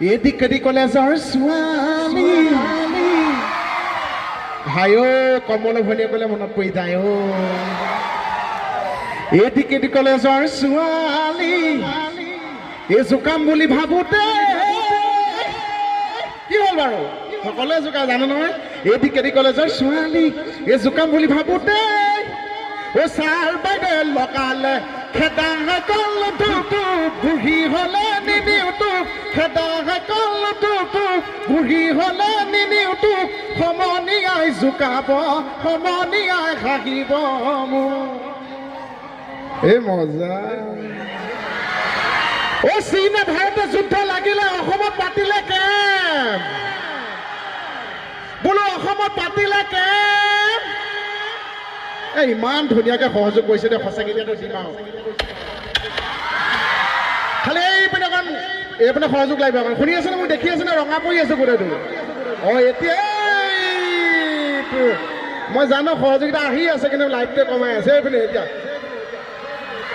এডিকেডি কলেজৰ ছোৱালী হায়ো কমল ভনীয়ে ক'লে মনত পৰি যায় অ এডিকেডি কলেজৰ ছোৱালী এই জোকাম বুলি ভাবোতে কি হ'ল বাৰু সকলোৱে জোকা জানো নহয় এডিকেডি কলেজৰ ছোৱালী এই জোকাম বুলি ভাবোতে ও ছাৰ বাইদেউ লগালে খেদা কল টুটু বুঢ়ী হলে নিনিউটু খেদা কল টুটু বুঢ়ী হলে নিনিউটু সমনীয়াই জোকাব সমনীয়াই হাঁহিব মোৰ এই মজা ও চীনে ভাৰতে যুদ্ধ লাগিলে অসমত পাতিলে কেম বোলো অসমত পাতিলে কেম ইমান ধুনীয়াকে সহযোগ কৰিছে দে সঁচাকৈ দিয়াটো দিম আৰু খালি এইপিনে সহযোগ লাগিব অকণ শুনি আছে নে মই দেখি আছো নে ৰঙা পৰি আছো গোটেইটো অঁ এতিয়া মই জানো সহযোগিতা আহি আছে কিন্তু লাইটটোৱে কমাই আছে এইপিনে এতিয়া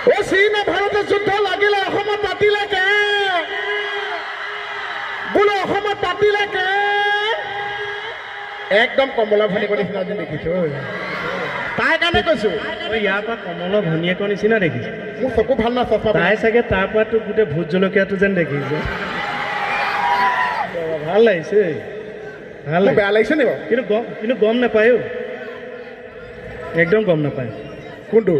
ও চীনে ভাৰতে যুদ্ধ লাগিলে অসমত পাতিলে কে বোলো অসমত পাতিলে কে একদম কমলা ভনীয়েকৰ নিচিনা যেন দেখিছো তাই কাৰণে কৈছো ইয়াৰ পৰা কমলৰ ভনীয়েকৰ নিচিনা দেখিছো মোৰ চকু ভাল না চচমা তাই চাগে তাৰ পৰা তোৰ গোটেই ভোট জলকীয়াটো যেন দেখিছে ভাল লাগিছে ভাল বেয়া লাগিছে নি বাৰু কিন্তু গম নাপায় একদম গম নাপায় কোনটো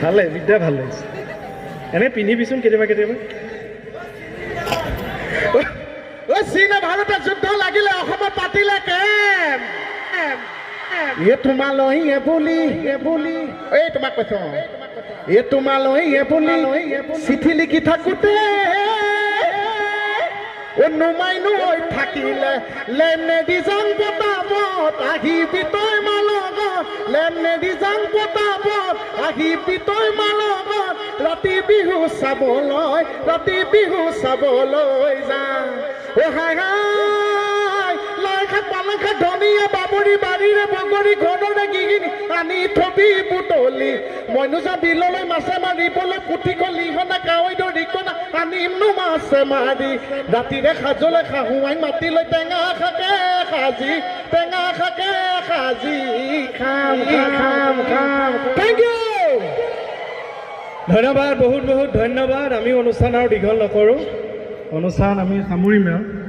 ভাল লাগে বিদ্যা ভাল লাগিছে এনে পিন্ধিবিচোন কেতিয়াবা কেতিয়াবা চীনে ভাৰতে যুদ্ধ লাগিলে অসমত পাতিলে কেম ये तुम्हालों ये बोली ए तुम्हाक কৈছো ये तुम्हालों ये बोली চিঠি লিখি থাকোতে ও নুমাইনো থাকিলে লেমনে দিজাং পতাবত আহিবি তই মালগত লেমনে দিজাং পতাবত আহিবি তই মালগত ৰাতি বিহু চাবলৈ যা ও হাই হাই লাইখা পালাখা ধনিয়া বাবৰি বাৰীৰে বগৰী ঘৰৰে গিগিনি আনি থবি বুটলি মইনো যা বিললৈ মাছে মাৰিবলৈ পুঠি কলিহনা কাৱৈ দৰিকনা আনিম নো মাছে মাৰি ৰাতিৰে সাজলৈ শাহুৱাই মাতি লৈ টেঙা শাকে সাজি খাম থেংক ইউ ধন্যবাদ বহুত বহুত ধন্যবাদ আমি অনুষ্ঠান আৰু দীঘল নকৰোঁ অনুষ্ঠান আমি সামৰিম আৰু